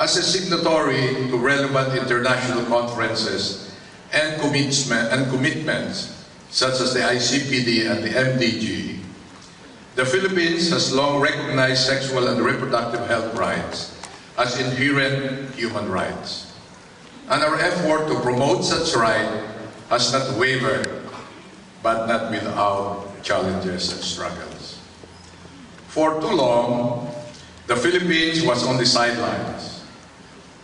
as a signatory to relevant international conferences and commitments such as the ICPD and the MDG, the Philippines has long recognized sexual and reproductive health rights as inherent human rights. And our effort to promote such right has not wavered, but not without challenges and struggles. For too long, the Philippines was on the sidelines,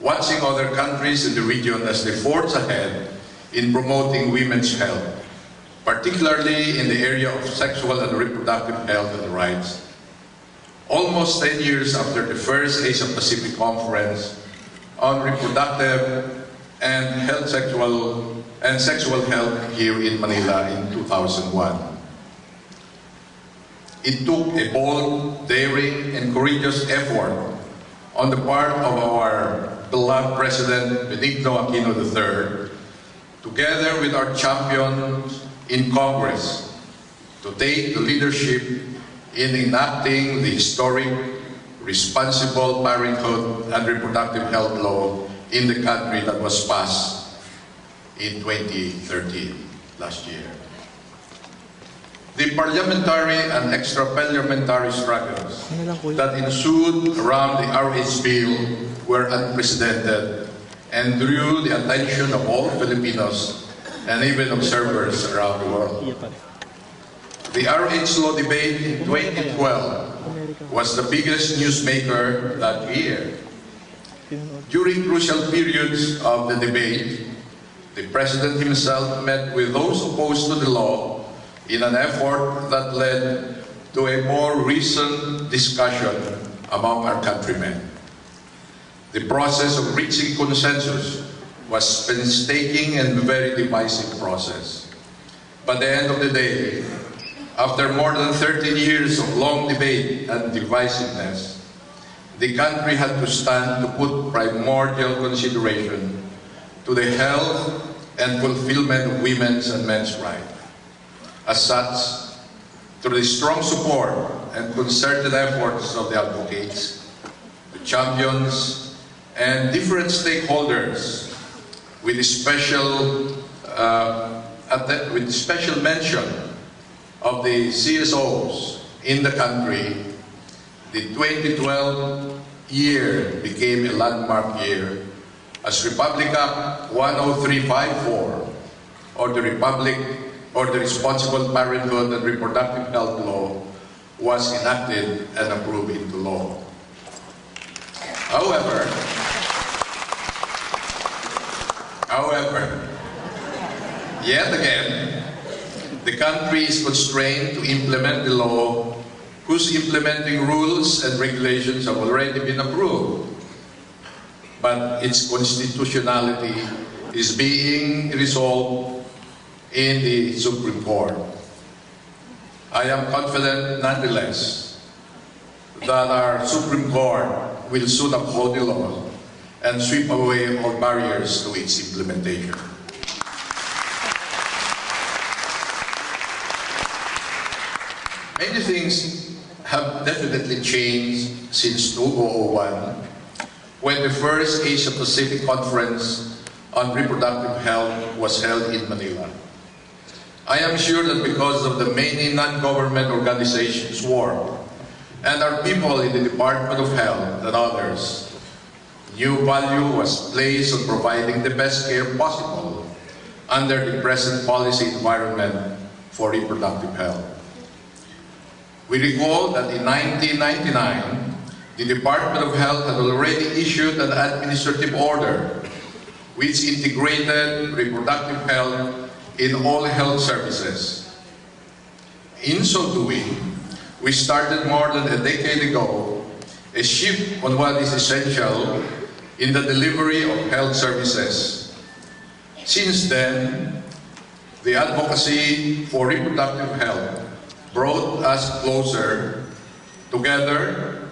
watching other countries in the region as they forge ahead in promoting women's health, particularly in the area of sexual and reproductive health and rights. Almost 10 years after the first Asia-Pacific Conference on reproductive and sexual health here in Manila in 2001. It took a bold, daring, and courageous effort on the part of our beloved President Benigno Aquino III, together with our champions in Congress, to take the leadership in enacting the historic Responsible Parenthood and Reproductive Health Law in the country that was passed in 2013, last year. The parliamentary and extra-parliamentary struggles that ensued around the RH bill were unprecedented and drew the attention of all Filipinos and even observers around the world. The RH law debate in 2012 was the biggest newsmaker that year. During crucial periods of the debate, the President himself met with those opposed to the law in an effort that led to a more recent discussion among our countrymen. The process of reaching consensus was painstaking and very divisive process. But at the end of the day, after more than 13 years of long debate and divisiveness, the country had to stand to put primordial consideration to the health and fulfillment of women's and men's rights. As such, through the strong support and concerted efforts of the advocates, the champions, and different stakeholders, with special mention of the CSOs in the country, the 2012 year became a landmark year as Republic Act 10354, or the Responsible Parenthood and Reproductive Health Law, was enacted and approved into law. However, yet again, the country is constrained to implement the law whose implementing rules and regulations have already been approved, but its constitutionality is being resolved in the Supreme Court. I am confident, nonetheless, that our Supreme Court will soon uphold the law and sweep away all barriers to its implementation. Many things have definitely changed since 2001, when the first Asia-Pacific Conference on Reproductive Health was held in Manila. I am sure that because of the many non-government organizations work and our people in the Department of Health and others, new value was placed on providing the best care possible under the present policy environment for reproductive health. We recall that in 1999, the Department of Health had already issued an administrative order which integrated reproductive health in all health services. In so doing, we started more than a decade ago a shift on what is essential in the delivery of health services. Since then, the advocacy for reproductive health brought us closer together,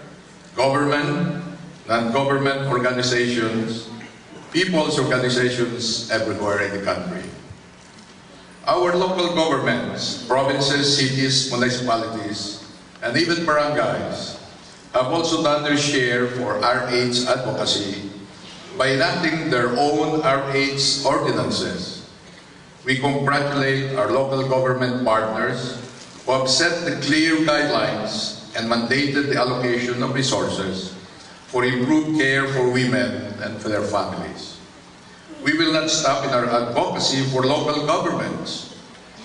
government, non-government organizations, people's organizations everywhere in the country. Our local governments, provinces, cities, municipalities, and even barangays have also done their share for RH advocacy by enacting their own RH ordinances. We congratulate our local government partners who have set the clear guidelines and mandated the allocation of resources for improved care for women and for their families. We will not stop in our advocacy for local governments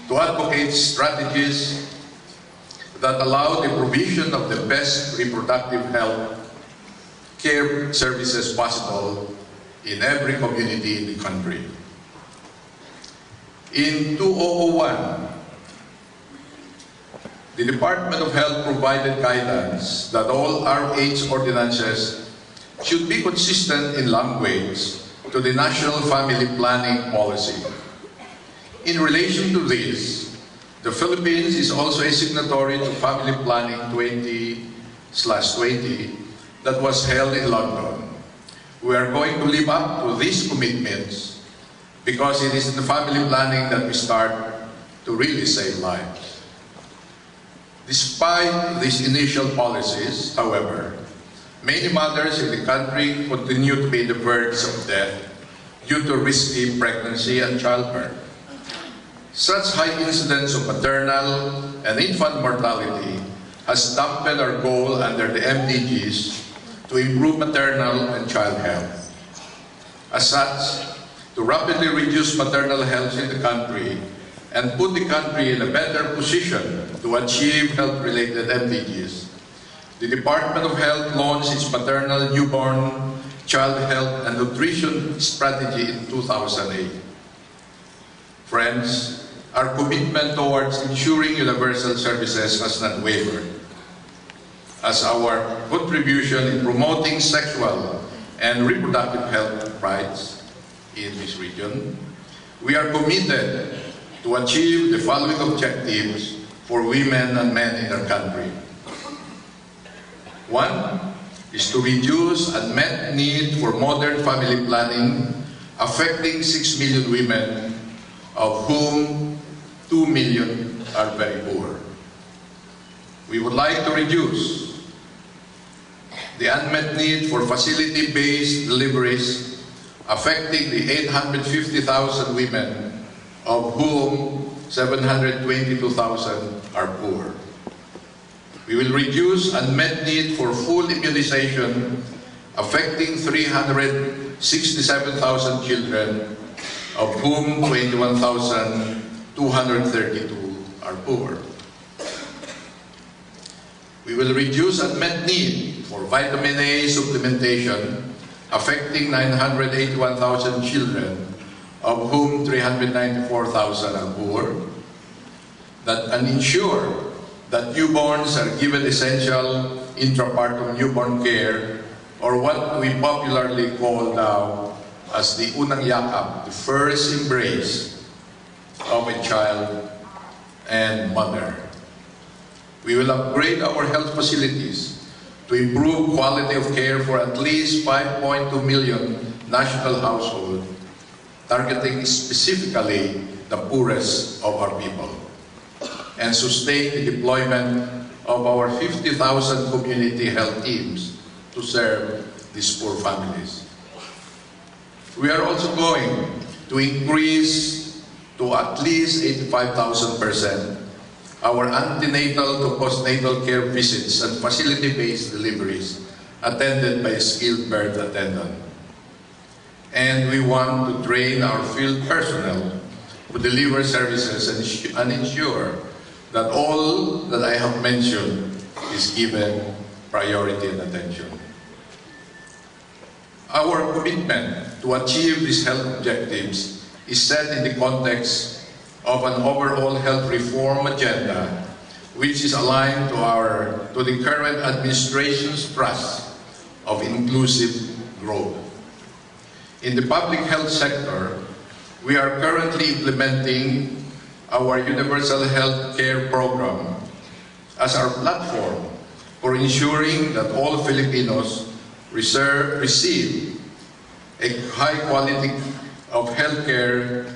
to advocate strategies that allow the provision of the best reproductive health care services possible in every community in the country. In 2001, the Department of Health provided guidance that all RH ordinances should be consistent in language to the National Family Planning Policy. In relation to this, the Philippines is also a signatory to Family Planning 20/20 that was held in London. We are going to live up to these commitments because it is in the family planning that we start to really save lives. Despite these initial policies, however, many mothers in the country continue to be the verge of death due to risky pregnancy and childbirth. Such high incidence of maternal and infant mortality has dampened our goal under the MDGs to improve maternal and child health. As such, to rapidly reduce maternal health in the country and put the country in a better position to achieve health-related MDGs, the Department of Health launched its maternal, newborn, child health and nutrition strategy in 2008. Friends, our commitment towards ensuring universal services has not wavered, as our contribution in promoting sexual and reproductive health rights in this region, we are committed to achieve the following objectives for women and men in our country. One is to reduce unmet need for modern family planning affecting 6 million women, of whom 2 million are very poor. We would like to reduce the unmet need for facility-based deliveries affecting the 850,000 women, of whom 722,000 are poor. We will reduce unmet need for full immunization affecting 367,000 children, of whom 21,232 are poor. We will reduce unmet need for vitamin A supplementation affecting 981,000 children, of whom 394,000 are poor, and ensure that newborns are given essential intrapartum newborn care, or what we popularly call now as the unang yakap, the first embrace of a child and mother. We will upgrade our health facilities to improve quality of care for at least 5.2 million national households, targeting specifically the poorest of our people, and sustain the deployment of our 50,000 community health teams to serve these poor families. We are also going to increase to at least 85,000% our antenatal to postnatal care visits and facility-based deliveries attended by a skilled birth attendant. And we want to train our field personnel to deliver services and ensure that all that I have mentioned is given priority and attention. Our commitment to achieve these health objectives is set in the context of an overall health reform agenda which is aligned to the current administration's thrust of inclusive growth. In the public health sector, we are currently implementing our Universal Health Care Program as our platform for ensuring that all Filipinos receive a high quality of health care,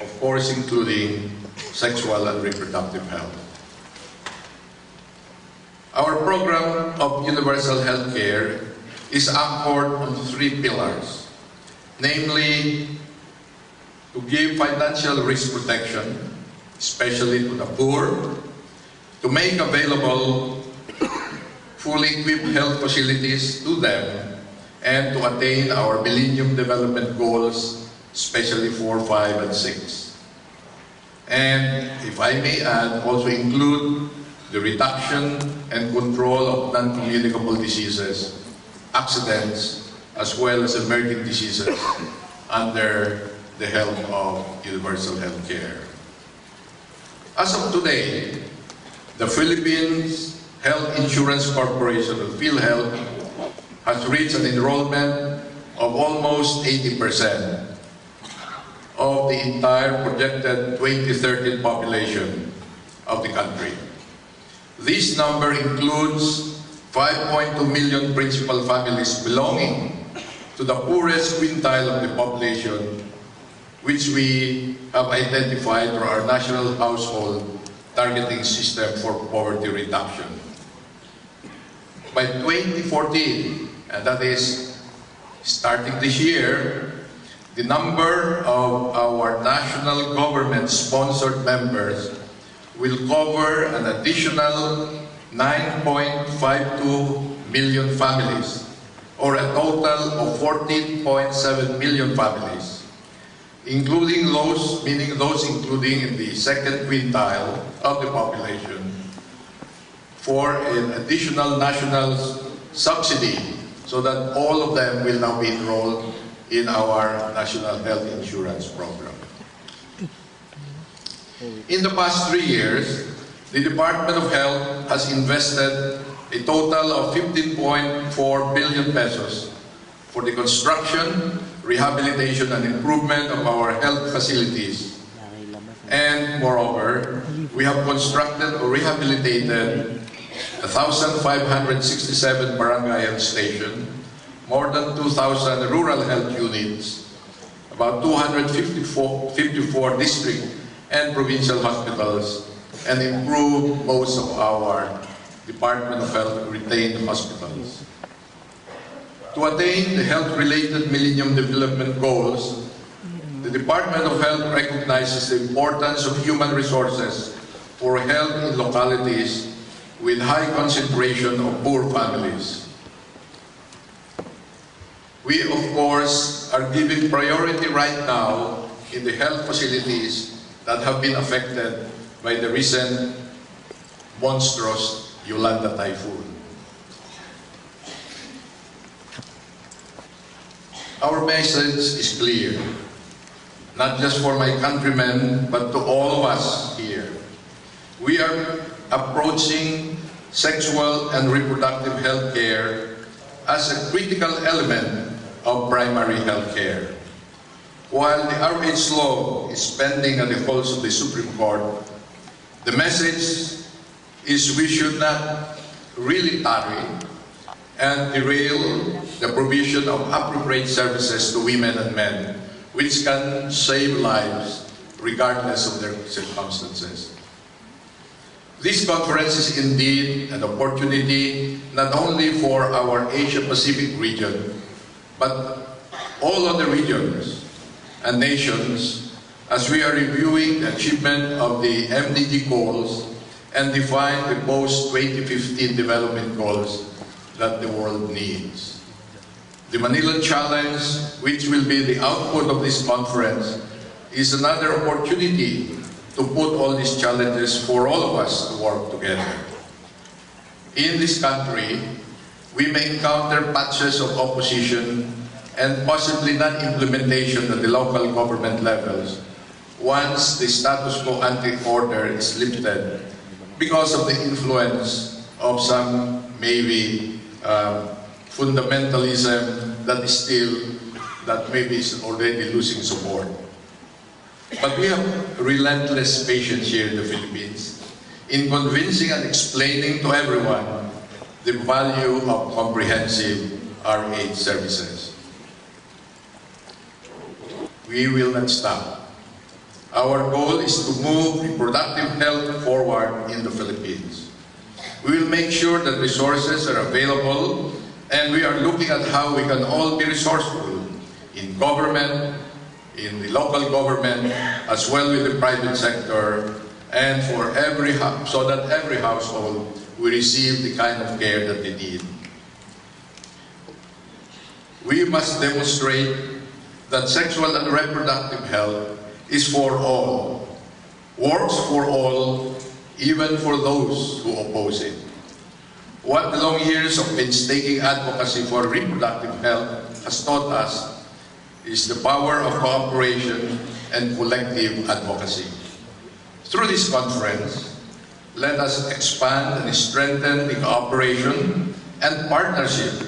of course including sexual and reproductive health. Our program of universal health care is anchored on 3 pillars: namely to give financial risk protection, especially to the poor, to make available fully equipped health facilities to them, and to attain our Millennium Development Goals, especially 4, 5, and 6. And if I may add, also include the reduction and control of non-communicable diseases, accidents, as well as emerging diseases under the helm of universal health care. As of today, the Philippines Health Insurance Corporation, or PhilHealth, has reached an enrollment of almost 80% of the entire projected 2013 population of the country. This number includes 5.2 million principal families belonging to the poorest quintile of the population, which we have identified through our National Household Targeting System for Poverty Reduction. By 2014, and that is starting this year, the number of our national government-sponsored members will cover an additional 9.52 million families, or a total of 14.7 million families, including those, including in the second quintile of the population, for an additional national subsidy, so that all of them will now be enrolled in our National Health Insurance Program. In the past 3 years, the Department of Health has invested a total of 15.4 billion pesos for the construction, rehabilitation, and improvement of our health facilities. And moreover, we have constructed or rehabilitated 1,567 barangay health stations, more than 2,000 rural health units, about 254 district and provincial hospitals, and improved most of our Department of Health retained hospitals. To attain the health-related Millennium Development Goals, the Department of Health recognizes the importance of human resources for health in localities with high concentration of poor families. We, of course, are giving priority right now in the health facilities that have been affected by the recent monstrous Yolanda typhoon. Our message is clear, not just for my countrymen, but to all of us here. We are approaching sexual and reproductive health care as a critical element of primary health care. While the RH law is pending at the halls of the Supreme Court, the message is we should not really tarry and derail the provision of appropriate services to women and men, which can save lives regardless of their circumstances. This conference is indeed an opportunity not only for our Asia-Pacific region, but all other regions and nations as we are reviewing the achievement of the MDG goals and define the post-2015 development goals that the world needs. The Manila Challenge, which will be the output of this conference, is another opportunity to put all these challenges for all of us to work together. In this country, we may encounter patches of opposition and possibly non-implementation at the local government levels once the status quo ante-order is lifted because of the influence of some maybe fundamentalism that maybe is already losing support. But we have relentless patience here in the Philippines in convincing and explaining to everyone the value of comprehensive RH services. We will not stop. Our goal is to move reproductive health forward in the Philippines. We will make sure that resources are available, and we are looking at how we can all be resourceful in government, in the local government, as well with the private sector, and for so that every household will receive the kind of care that they need. We must demonstrate that sexual and reproductive health is for all, works for all, even for those who oppose it. What the long years of painstaking advocacy for reproductive health has taught us is the power of cooperation and collective advocacy. Through this conference, let us expand and strengthen the cooperation and partnership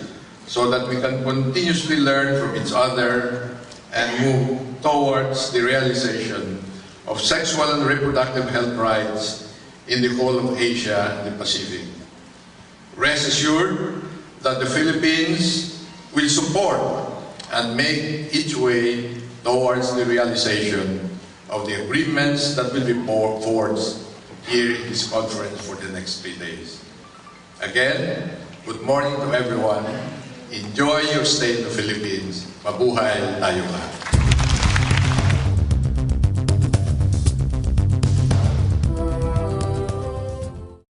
so that we can continuously learn from each other and move towards the realization of sexual and reproductive health rights in the whole of Asia and the Pacific. Rest assured that the Philippines will support and make each way towards the realization of the agreements that will be forged here in this conference for the next 3 days. Again, good morning to everyone. Enjoy your stay in the Philippines. Mabuhay tayo lahat.